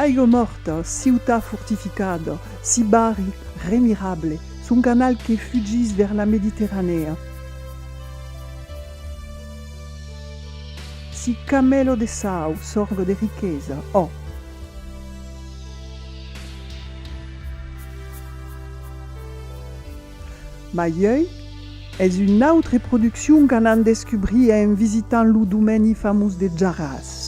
Aigo Morto, ciutat fortificado, si bari remirable, un canal qui fugit vers la Méditerranée. Si camelo de sau, sorgo de riqueza, oh. Mailleuil est une autre production qu'on a découvert en visitant le domaine fameux de Jarras.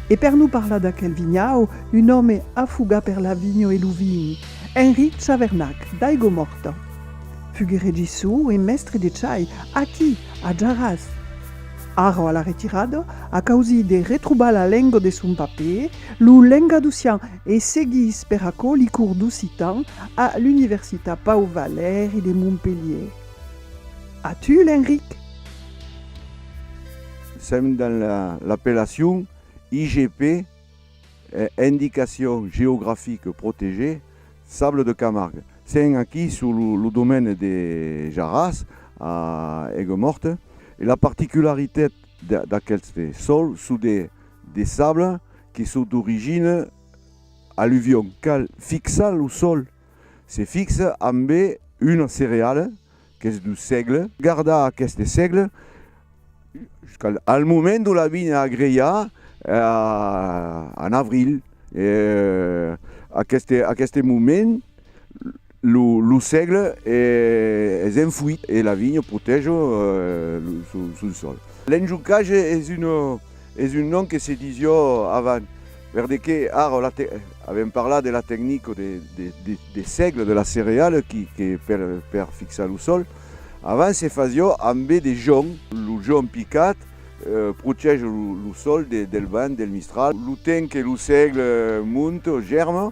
Et per nous parler d'aquel vignao, un homme affuga per la vigno e l'uvini, Enric Chavernac, d'Aigo Morto. Fughe regisseur e mestre de chai, aquí, a Jarras. Aro alla retirada, a causa de retroubar la lengua de son papier, lu lenga d'Usian e seguis per aco li cours d'Occitan à l'Université Pau Valéry de Montpellier. As-tu l'Enric? C'est dans l'appellation IGP, Indication géographique protégée, Sable de Camargue. C'est acquis sur le domaine de Jarras, à Aigues-Mortes. Et la particularité d'aquel sol, c'est des sables qui sont d'origine alluvion, cal fixa le sol. C'est fixe amb une céréale, qui est du seigle. Garda aquest seigle jusqu'au moment où la vigne a grillé en avril. À aquest moment, le seigle est enfoui et la vigne protège le sol. L'enjucage est un nom que se disait avant. Parce que avons parlé de la technique des seigles de la céréale qui per fixer le sol. Avant, se faisait amb des joncs. Le jonc picat protège le sol del vent, del mistral. Le temps que le seigle monte, germe,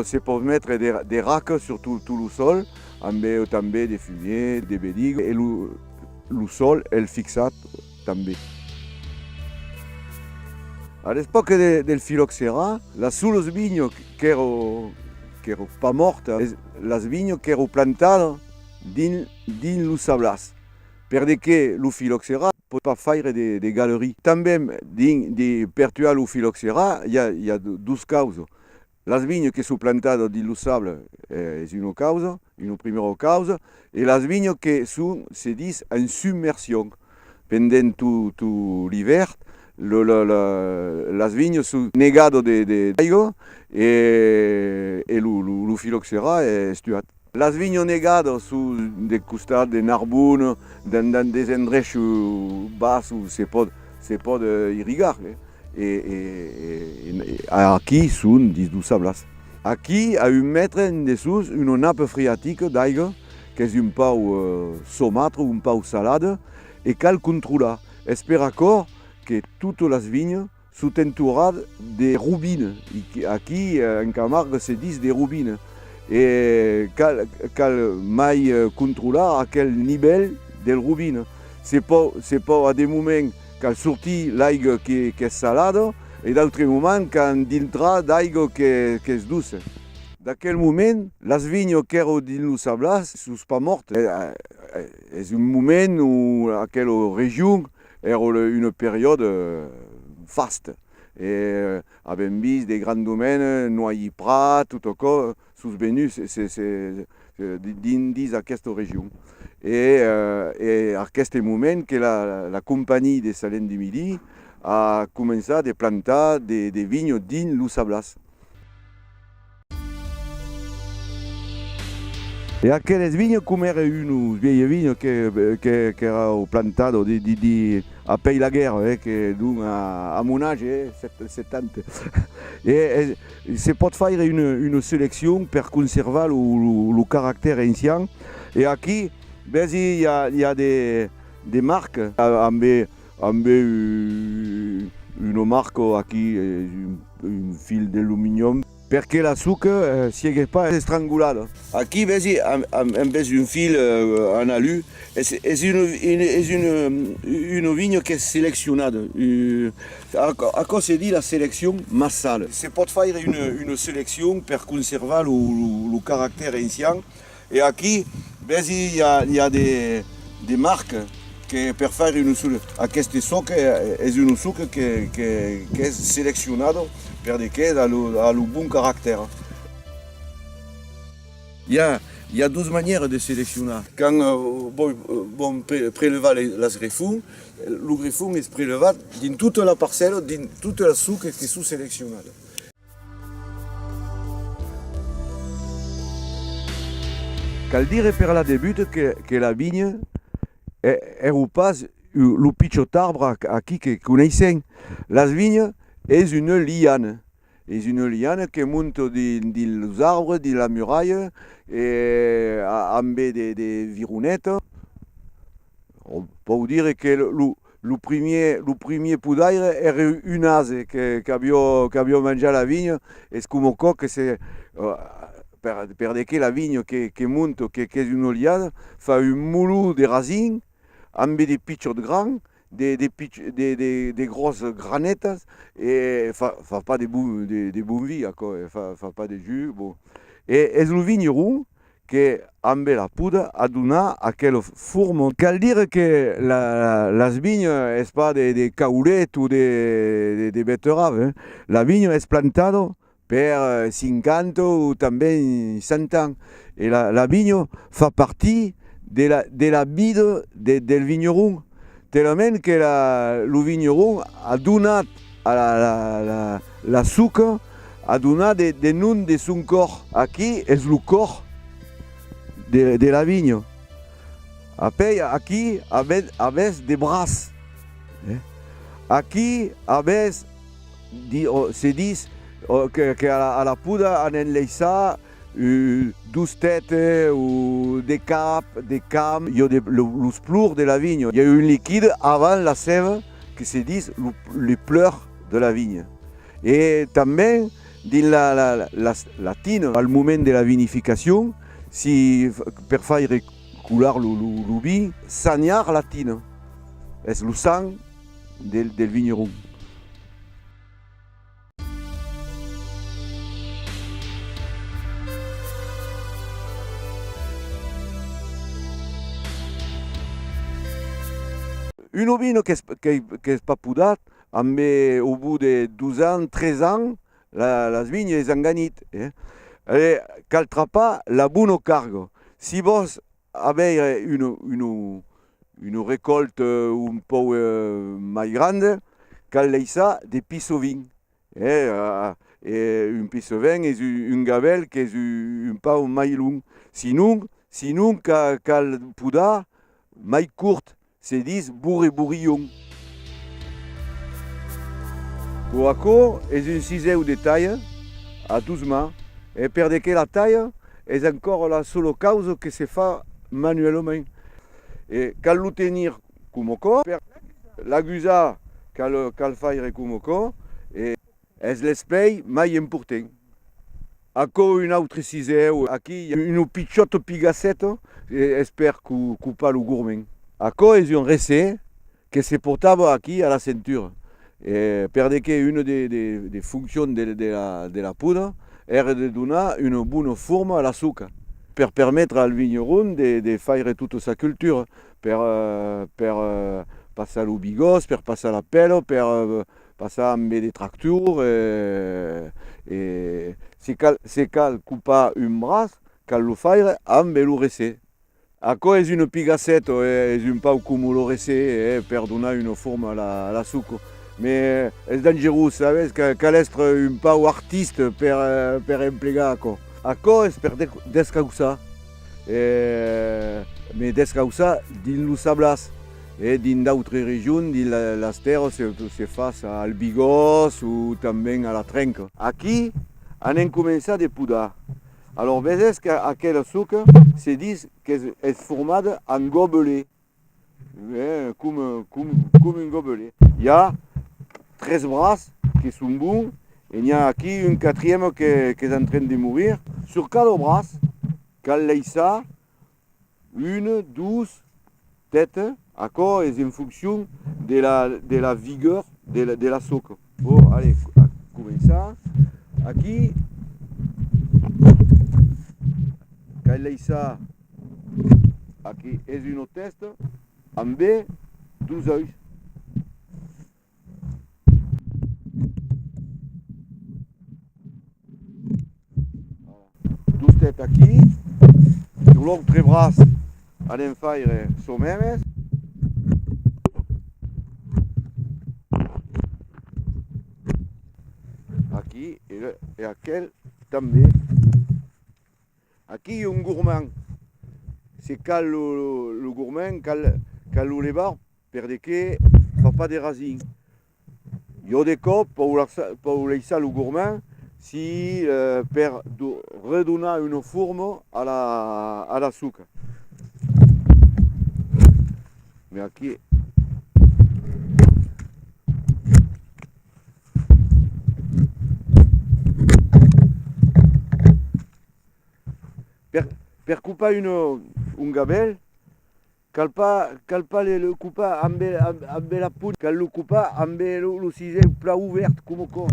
se peut mettre des racs sur tout le sol, amb també des fumiers, des bédigues, et le sol est fixé també. À l'époque del phylloxéra, les seules vignes qui n'étaient pas mortes, les vignes qui étaient plantées dins le sablas. Parce que le phylloxéra ne peut pas faire des galeries. També, per tuer le phylloxéra, il y a deux causes. Les vignes qui sont plantées dans le sable est une cause, une première cause, et les vignes qui sont, se disent, en submersion. Pendant tout l'hiver, les vignes sont négades d'aigua et le phylloxéra est tué. Les vignes négades sont des costats de Narbonne, dans des endroits bas où c'est pas irriguer. Et aquí sont des sablas. Aquí, à 1 mètre en dessous, une nappe phréatique d'aigua, qui est un peu saumâtre, un peu salade, et qu'elle contrôle. Espère encore que toutes les vignes sont entourées de roubines. Aquí, en Camargue, se dit des roubines. Et qu'elle mai contrôle à quel niveau des roubines. C'est pas à des moments qu'elle sortit l'aigua qui est salade, et d'autres moments quand dintre d'aigua qui est douce. Dans quel moment, les vignes qui sont dans le sable ne sont pas mortes. C'est un moment où, à quelle région, era une période faste. Et avons vu des grands domaines, Noyer-Prat, tout encore, sous-venus, dins cette région. Et à ce moment que la compagnie des Salines du Midi a commencé à planter des vignes dans le sablas. Et aquelles vignes, comme era une vieille vigne qui era plantée à Pays-la-Guerre, qui donc à mon âge, 70. Et c'est peut faire une sélection pour conserver le caractère ancien. Et ici, il y a des marques, amb une marque qui est un fil d'aluminium. Parce que la sucre ne sigue pas estrangulada. Ici, il y a un fil en alu. C'est une vigne qui est sélectionnée. À cause se dit la sélection massale. C'est pour faire une sélection pour conserver le caractère ancien. Et ici, il y a des marques que per fare aquest suc és un suc que és seleccionat perquè ha un bon caràcter. Hi ha dues maneres de seleccionar. Quan vam prelevar les greffons, el greffon és prelevat dins tota la parcel·la, dins tot el suc que és seleccionat. Cal dire per la debut que la vinya era pas el pitjor arbre aquí que coneixem. La vinya és una liana. És una liana que munta dins els arbres, dins la muralla, amb de vironetes. On pot dire que el primer podaire era un ase que havia menjat la vinya. És com que perquè la vinya que munta, que és una liana, fa un mulú de racine amb de pitjors grans, de grosses granetes, et fa pas de bon vi, fa pas de jus. Bon. Et és el vigneron que amb la poda ha donat aquell forma. Cal dir que les vignes és pas de caulet o de beterave. La vinya és plantada per 50 o també 100 anys. Et la vinya fa partie de la vida del vigneron. Tellement que el vigneron ha donat a la sucre, ha donat de nom de son cor. Aquí és el cor de la vinya. Après, aquí habés de bras. Aquí habés, se diz que a la poda han enlaçat dos tetes ou des capes, des cames. Il y a les pleurs de la vigne. Il y a un liquide avant la sève qui se dit les pleurs de la vigne. Et també dans la tine, al moment de la vinification, si per faire couler le vi, sagnar la tine. És le sang del vigneron. Un vino que és pas podat, amb au bout de 12 ans, 13 ans, les vignes han ganit. Cal trapar la bona carga. Si vos avez une récolte un peu més grande, cal laissar de piso vin. Un piso vin és un gabel que és un peu més long. Sinon cal podar més curt. Se diz bourrillon. Aquò és un ciseu de talla a 12 mans, et perquè la talla és encore la sola causa que se fa manuellement. Cal lo tenir com aquò, l'agusa cal faire com aquò, és l'espai més important. Aquò un altre ciseu, aquí hi ha un pitjot pigacet, és per ocupar el gourmet. Aquò és un recet que se portava aquí a la cintura, perquè una de funcions de la poda era de donar una bona forma a la sucre, per permetre al vigneron de faire tota sa cultura, per passar el bigos, per passar la pelo, per passar amb de tractors. Si cal ocupar un braç, cal lo faire amb el recet. Aquò és una pigacet, és un peu com el recet, per donar una forma a la sucre. Mais és dangerós, sabes? Cal estre un peu artista per emplegar aquò. Aquò és per descausar. Mais descausar dins los sablars. Dins d'altres regions, dins les terres, se fa al bigos o també a la trenca. Aquí anem començat a podar. Alors, vezes que aquell sucre se diz que és format en gobelet, com un gobelet. Hi ha 3 braç que són bons, i hi ha aquí un 4è que és en train de morir. Sur cada braç cal laissar 1, 2 tetes. Aquò és en funció de la vigueur de la sucre. Bon, allez, començar. Aquí cal laissar, aquí és un test, amb 12 œils. Dos têtes aquí, sur l'autre bras anem faire somemes. Aquí et aquel també. Aquí hi ha un gourmand. C'est cal le gourmand, cal le levar, perquè fa pas de rasin. Hi ha de cop, pour laissar le gourmand, si per redonar une forme à la sucre. Mais aquí per couper un gabel, cal pas le couper amb la poudre, cal le couper amb le ciseau plat ouvert comme ça.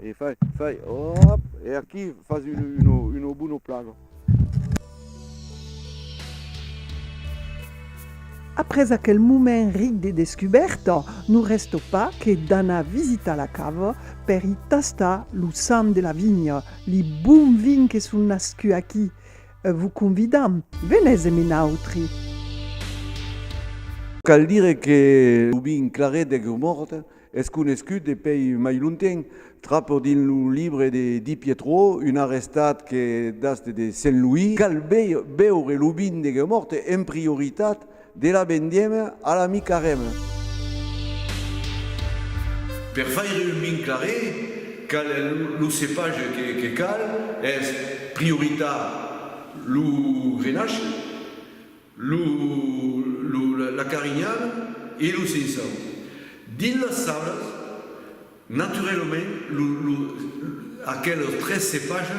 Et fai, hop, et aquí fas une bonne plaga. Après aquel moment ric de descoberta, nous reste pas que d'anar visiter la cave per y tastar le sang de la vigne, les bons vins que sont nascuts aquí. Vous convidam, venez me nautri. Cal dire que le vin claret d'Aigues-Mortes és conegut de pays mai lointain. Trapo din lo llibre de Di Pietro, un arrestat que d'ast de Saint-Louis, cal beure lo vin d'Aigues-Mortes en prioritat de la vendiem a la mi-carême. Per faire un vin claret, cal lo cepage que cal és prioritat lo grenache, la carignane et le sésame. Dins les sables, naturellement, aquells tres cépages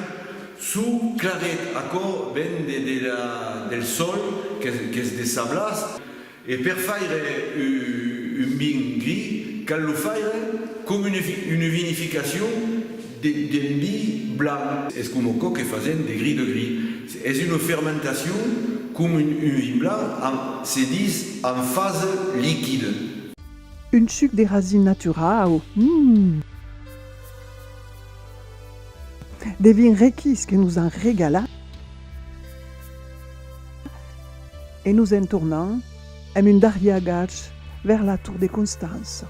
sont claret accord ben del sol, que és de sablas, et per faire un vin gris, cal le faire com une vinification d'un vi blanc. És com el que fazem de gris. És une fermentation comme un vin blanc, se dit en phase liquide. Un suc de raisin natural. Des vins requis que nous en régalons. Et nous en tournons, en un darriagage vers la tour de Constance.